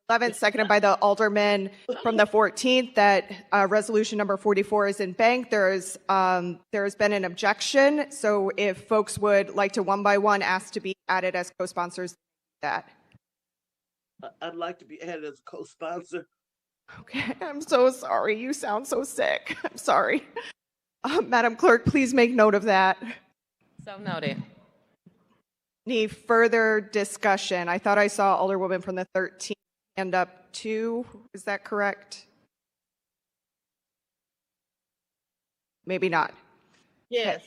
from the 11th, seconded by the Alderman from the 14th that resolution number 44 is in bank. There has been an objection. So if folks would like to one by one ask to be added as co-sponsors, that. I'd like to be added as a co-sponsor. Okay, I'm so sorry. You sound so sick. I'm sorry. Madam Clerk, please make note of that. So noted. Any further discussion? I thought I saw Alderwoman from the 13th hand up too. Is that correct? Maybe not. Yes.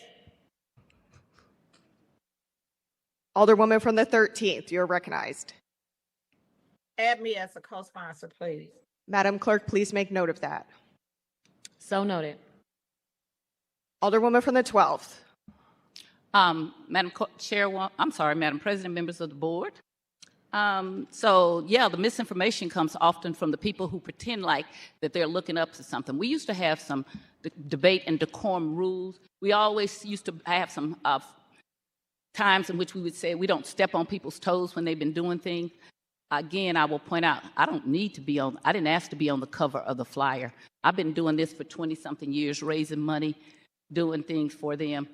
Alderwoman from the 13th, you're recognized. Add me as a co-sponsor, please. Madam Clerk, please make note of that. So noted. Alderwoman from the 12th. Madam President, members of the board. The misinformation comes often from the people who pretend like that they're looking up to something. We used to have some debate and decorum rules. We always used to have some times in which we would say we don't step on people's toes when they've been doing things. Again, I will point out, I didn't ask to be on the cover of the flyer. I've been doing this for 20-something years, raising money, doing things for them.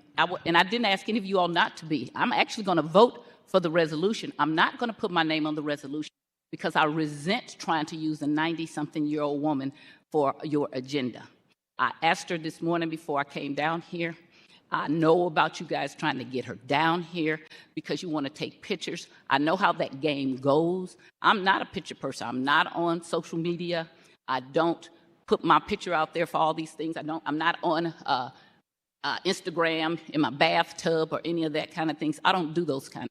And I didn't ask any of you all not to be. I'm actually going to vote for the resolution. I'm not going to put my name on the resolution because I resent trying to use a 90-something-year-old woman for your agenda. I asked her this morning before I came down here. I know about you guys trying to get her down here because you want to take pictures. I know how that game goes. I'm not a picture person. I'm not on social media. I don't put my picture out there for all these things. I'm not on Instagram in my bathtub or any of that kind of things. I don't do those kind of things.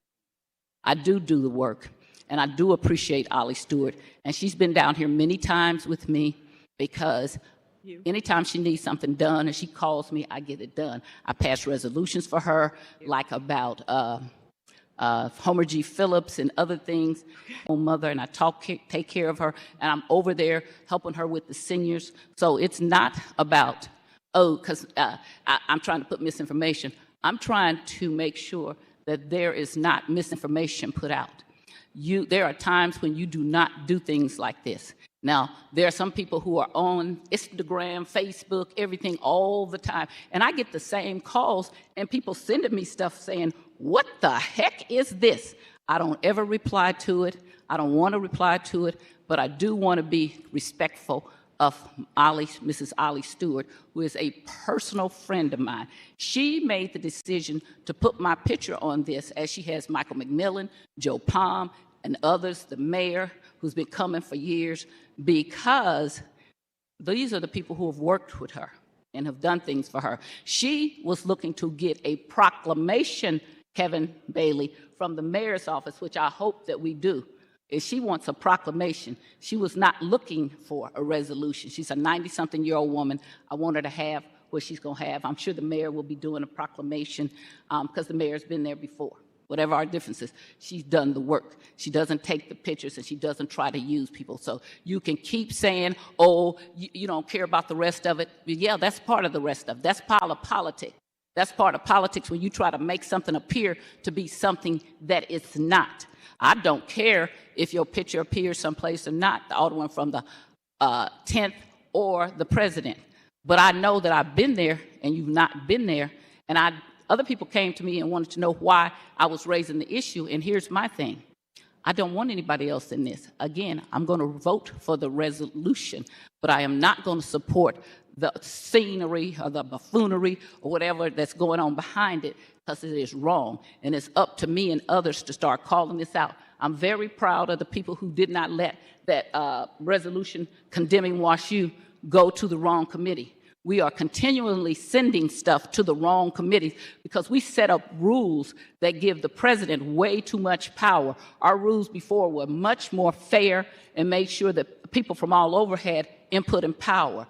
I do the work, and I do appreciate Ollie Stewart. And she's been down here many times with me because anytime she needs something done and she calls me, I get it done. I pass resolutions for her, like about Homer G. Phillips and other things, mother, and I take care of her, and I'm over there helping her with the seniors. So it's not about, because I'm trying to put misinformation. I'm trying to make sure that there is not misinformation put out. There are times when you do not do things like this. Now, there are some people who are on Instagram, Facebook, everything all the time, and I get the same calls and people sending me stuff saying, what the heck is this? I don't ever reply to it. I don't want to reply to it, but I do want to be respectful of Mrs. Ollie Stewart, who is a personal friend of mine. She made the decision to put my picture on this, as she has Michael McMillan, Joe Palm, and others, the mayor, who's been coming for years, because these are the people who have worked with her and have done things for her. She was looking to get a proclamation, Kevin Bailey, from the mayor's office, which I hope that we do. If she wants a proclamation, she was not looking for a resolution. She's a 90-something-year-old woman. I want her to have what she's going to have. I'm sure the mayor will be doing a proclamation because the mayor's been there before. Whatever our differences, she's done the work. She doesn't take the pictures and she doesn't try to use people. So you can keep saying, oh, you don't care about the rest of it. But yeah, that's part of the rest of it. That's part of politics. That's part of politics when you try to make something appear to be something that it's not. I don't care if your picture appears someplace or not, the Alderman from the 10th or the president. But I know that I've been there and you've not been there. And other people came to me and wanted to know why I was raising the issue. And here's my thing. I don't want anybody else in this. Again, I'm going to vote for the resolution, but I am not going to support the scenery or the buffoonery or whatever that's going on behind it, because it is wrong. And it's up to me and others to start calling this out. I'm very proud of the people who did not let that resolution condemning WashU go to the wrong committee. We are continually sending stuff to the wrong committees because we set up rules that give the president way too much power. Our rules before were much more fair and made sure that people from all over had input and power.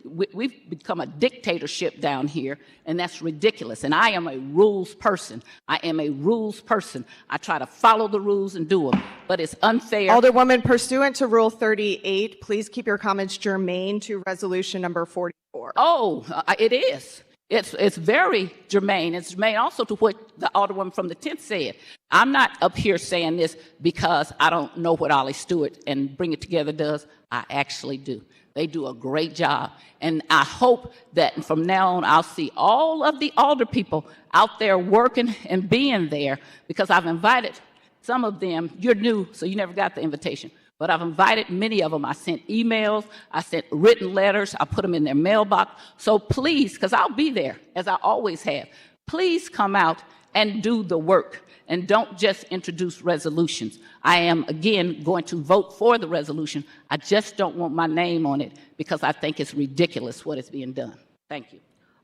We've become a dictatorship down here, and that's ridiculous. And I am a rules person. I am a rules person. I try to follow the rules and do them, but it's unfair. Alderwoman, pursuant to Rule 38, please keep your comments germane to resolution number 44. Oh, it is. It's very germane. It's germane also to what the Alderwoman from the 10th said. I'm not up here saying this because I don't know what Ollie Stewart and Bring It Together does. I actually do. They do a great job. And I hope that from now on I'll see all of the alder people out there working and being there, because I've invited some of them. You're new, so you never got the invitation. But I've invited many of them. I sent emails, I sent written letters, I put them in their mailbox. So please, because I'll be there, as I always have, please come out and do the work. And don't just introduce resolutions. I am, again, going to vote for the resolution. I just don't want my name on it because I think it's ridiculous what is being done. Thank you.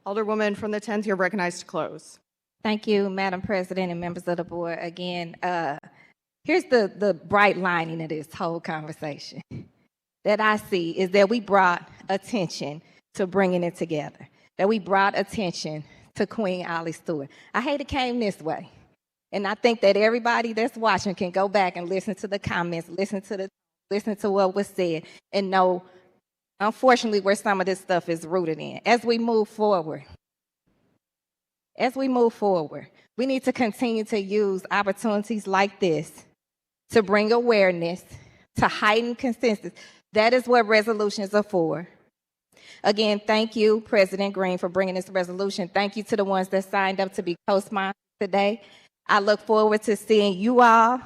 Alderwoman from the 10th, you're recognized to close. Thank you, Madam President and members of the board. Again, here's the bright lining of this whole conversation that I see is that we brought attention to bringing it together, that we brought attention to Queen Ollie Stewart. I hate it came this way. And I think that everybody that's watching can go back and listen to the comments, listen to what was said, and know, unfortunately, where some of this stuff is rooted in. As we move forward, we need to continue to use opportunities like this to bring awareness, to heighten consensus. That is what resolutions are for. Again, thank you, President Green, for bringing this resolution. Thank you to the ones that signed up to be co-sponsors today. I look forward to seeing you all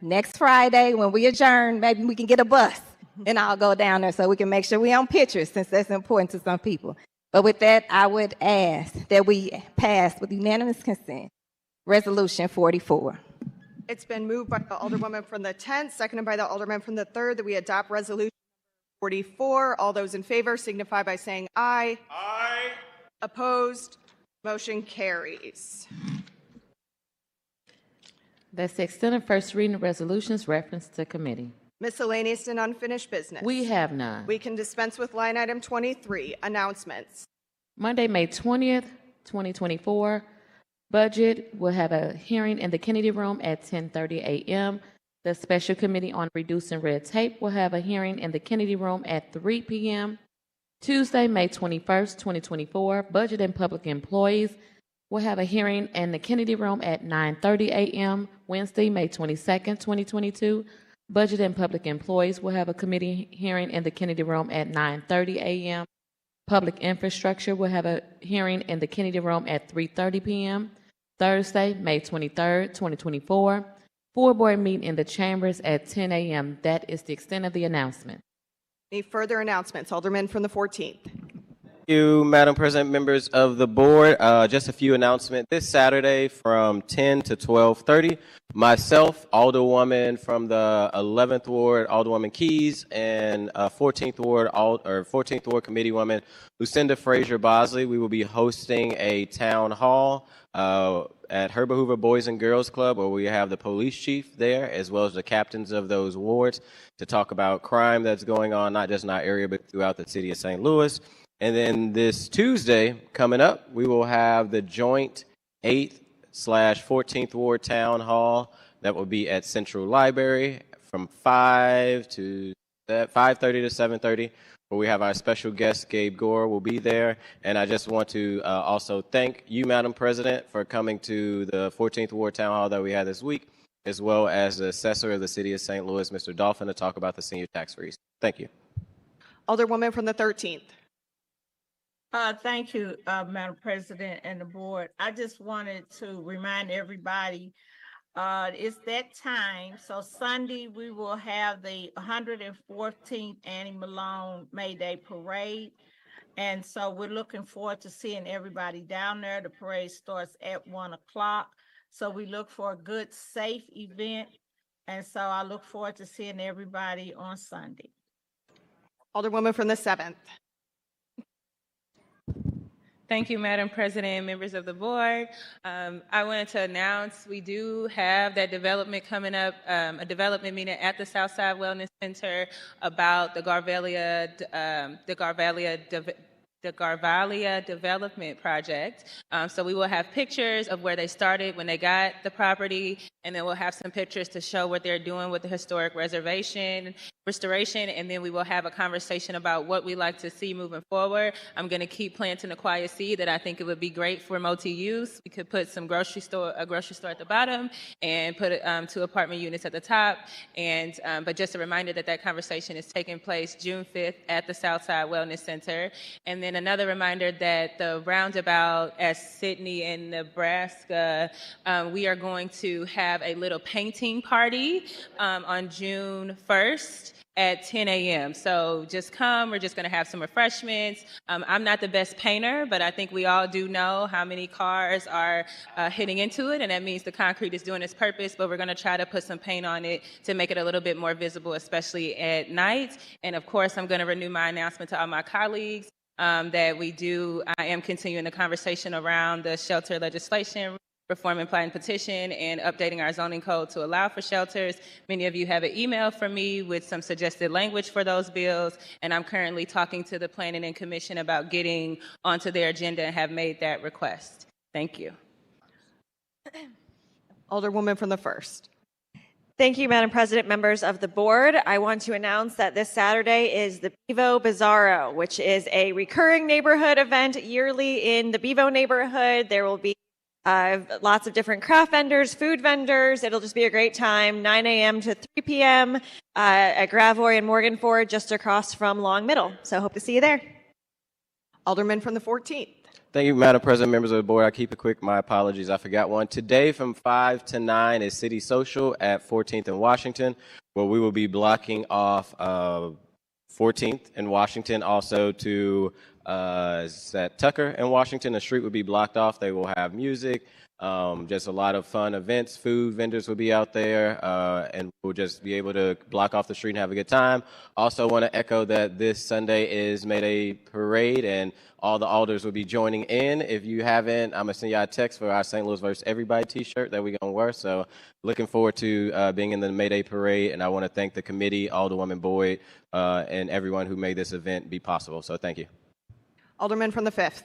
next Friday when we adjourn. Maybe we can get a bus and I'll go down there so we can make sure we're on pictures, since that's important to some people. But with that, I would ask that we pass with unanimous consent Resolution 44. It's been moved by the Alderwoman from the 10th, seconded by the Alderman from the 3rd, that we adopt Resolution 44. All those in favor signify by saying aye. Aye. Opposed? Motion carries. That's the extent of first reading of resolutions referenced to committee. Miscellaneous and unfinished business. We have none. We can dispense with line item 23, announcements. Monday, May 20th, 2024, budget will have a hearing in the Kennedy Room at 10:30 a.m. The Special Committee on Reducing Red Tape will have a hearing in the Kennedy Room at 3 p.m. Tuesday, May 21st, 2024, Budget and Public Employees will have a hearing in the Kennedy Room at 9:30 a.m. Wednesday, May 22nd, 2022. Budget and Public Employees will have a committee hearing in the Kennedy Room at 9:30 a.m. Public Infrastructure will have a hearing in the Kennedy Room at 3:30 p.m. Thursday, May 23rd, 2024. Full board meeting in the chambers at 10 a.m. That is the extent of the announcement. Any further announcements? Alderman from the 14th. Thank you, Madam President, members of the board. Just a few announcements. This Saturday from 10 to 12:30, myself, Alderwoman from the 11th Ward, Alderwoman Keys, and 14th Ward Committee Woman Lucinda Frazier Bosley, we will be hosting a town hall at Herbert Hoover Boys and Girls Club, where we have the police chief there, as well as the captains of those wards, to talk about crime that's going on, not just in our area, but throughout the city of St. Louis. And then this Tuesday coming up, we will have the joint 8th/14th Ward Town Hall that will be at Central Library from 5:30 to 7:30, where we have our special guest, Gabe Gore, will be there. And I just want to also thank you, Madam President, for coming to the 14th Ward Town Hall that we had this week, as well as the Assessor of the City of St. Louis, Mr. Dolphin, to talk about the senior tax freeze. Thank you. Alderwoman from the 13th. Thank you, Madam President and the board. I just wanted to remind everybody, it's that time. So Sunday, we will have the 114th Annie Malone May Day Parade. And so we're looking forward to seeing everybody down there. The parade starts at 1 o'clock. So we look for a good, safe event. And so I look forward to seeing everybody on Sunday. Alderwoman from the 7th. Thank you, Madam President, members of the board. I wanted to announce we do have that development coming up, a development meeting at the Southside Wellness Center about the Garvalia Development Project. So we will have pictures of where they started when they got the property, and then we'll have some pictures to show what they're doing with the historic restoration, and then we will have a conversation about what we like to see moving forward. I'm going to keep planting a quiet seed that I think it would be great for multi-use. We could put a grocery store at the bottom and put 2 apartment units at the top. And but just a reminder that conversation is taking place June 5th at the Southside Wellness Center. And then another reminder that the roundabout at Sidney in Nebraska, we are going to have a little painting party on June 1st. At 10 a.m. So just come. We're just going to have some refreshments. I'm not the best painter, but I think we all do know how many cars are hitting into it, and that means the concrete is doing its purpose, but we're going to try to put some paint on it to make it a little bit more visible, especially at night. And of course, I'm going to renew my announcement to all my colleagues that I am continuing the conversation around the shelter legislation, reform and plan petition, and updating our zoning code to allow for shelters. Many of you have an email from me with some suggested language for those bills, and I'm currently talking to the Planning and Commission about getting onto their agenda and have made that request. Thank you. Alderwoman from the 1st. Thank you, Madam President, members of the board. I want to announce that this Saturday is the Bevo Bizarro, which is a recurring neighborhood event yearly in the Bevo neighborhood. There will be lots of different craft vendors, food vendors. It'll just be a great time, 9 a.m. to 3 p.m. At Gravoy and Morganford, just across from Long Middle. So hope to see you there. Alderman from the 14th. Thank you, Madam President, members of the board. I'll keep it quick. My apologies. I forgot one. Today from 5 to 9 is City Social at 14th and Washington, where we will be blocking off 14th and Washington, also to at Tucker and Washington. The street will be blocked off. They will have music, just a lot of fun events. Food vendors will be out there, and we'll just be able to block off the street and have a good time. Also want to echo that this Sunday is May Day Parade, and all the alders will be joining in. If you haven't, I'm going to send y'all a text for our St. Louis vs. Everybody t-shirt that we're going to wear. So looking forward to being in the May Day Parade, and I want to thank the committee, Alderwoman Boyd, and everyone who made this event be possible. So thank you. Alderman from the 5th.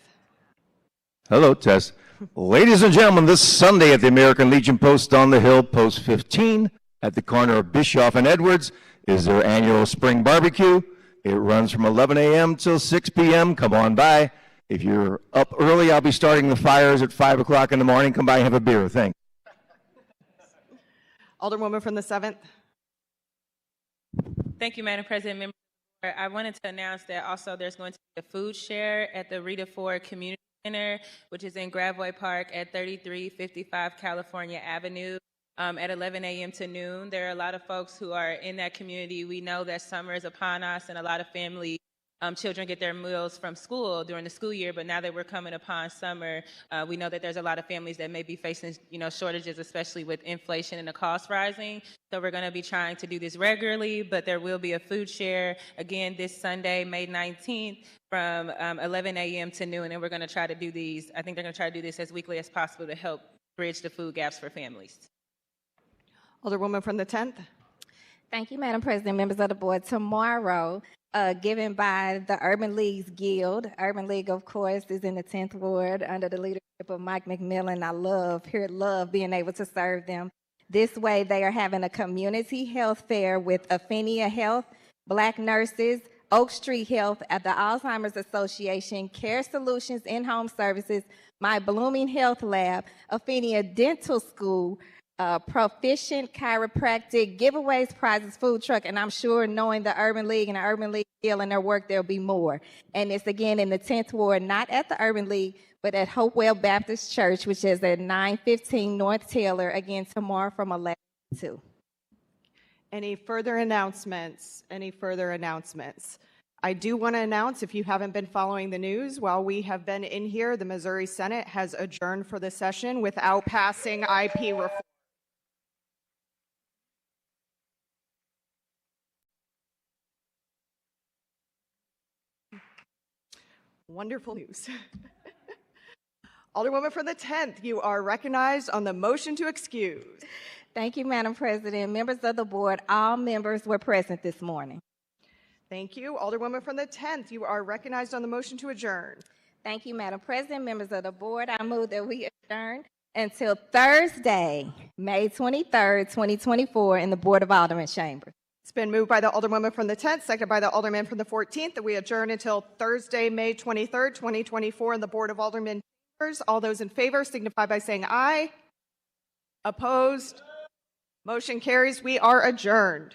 Hello, Tess. Ladies and gentlemen, this Sunday at the American Legion Post on the Hill, Post 15, at the corner of Bischoff and Edwards, is their annual spring barbecue. It runs from 11 a.m. till 6 p.m. Come on by. If you're up early, I'll be starting the fires at 5 o'clock in the morning. Come by and have a beer. Thanks. Alderwoman from the 7th. Thank you, Madam President. I wanted to announce that also there's going to be a food share at the Rita Ford Community Center, which is in Gravoy Park at 3355 California Avenue. At 11 a.m. to noon. There are a lot of folks who are in that community. We know that summer is upon us, and a lot of family children get their meals from school during the school year, but now that we're coming upon summer, we know that there's a lot of families that may be facing, shortages, especially with inflation and the cost rising. So we're going to be trying to do this regularly, but there will be a food share again this Sunday, May 19th, from 11 a.m. to noon, and we're going to try to do these. I think they're going to try to do this as weekly as possible to help bridge the food gaps for families. Alderwoman from the 10th. Thank you, Madam President, members of the board. Tomorrow, given by the Urban Leagues Guild. Urban League, of course, is in the 10th Ward under the leadership of Mike McMillan. I love being able to serve them. This way, they are having a community health fair with Aphenia Health, Black Nurses, Oak Street Health at the Alzheimer's Association, Care Solutions In-Home Services, My Blooming Health Lab, Aphenia Dental School, Proficient Chiropractic, giveaways, prizes, food truck, and I'm sure knowing the Urban League and the Urban League Guild and their work, there'll be more. And it's again in the 10th Ward, not at the Urban League, but at Hopewell Baptist Church, which is at 915 North Taylor, again tomorrow from 11 to 2. Any further announcements? Any further announcements? I do want to announce, if you haven't been following the news, while we have been in here, the Missouri Senate has adjourned for the session without passing IP reform. Wonderful news. Alderwoman from the 10th, you are recognized on the motion to excuse. Thank you, Madam President. Members of the board, all members were present this morning. Thank you. Alderwoman from the 10th, you are recognized on the motion to adjourn. Thank you, Madam President. Members of the board, I move that we adjourn until Thursday, May 23rd, 2024, in the Board of Aldermen chamber. It's been moved by the Alderwoman from the 10th, seconded by the Alderman from the 14th, that we adjourn until Thursday, May 23rd, 2024, in the Board of Aldermen chambers. All those in favor signify by saying aye. Opposed? Motion carries. We are adjourned.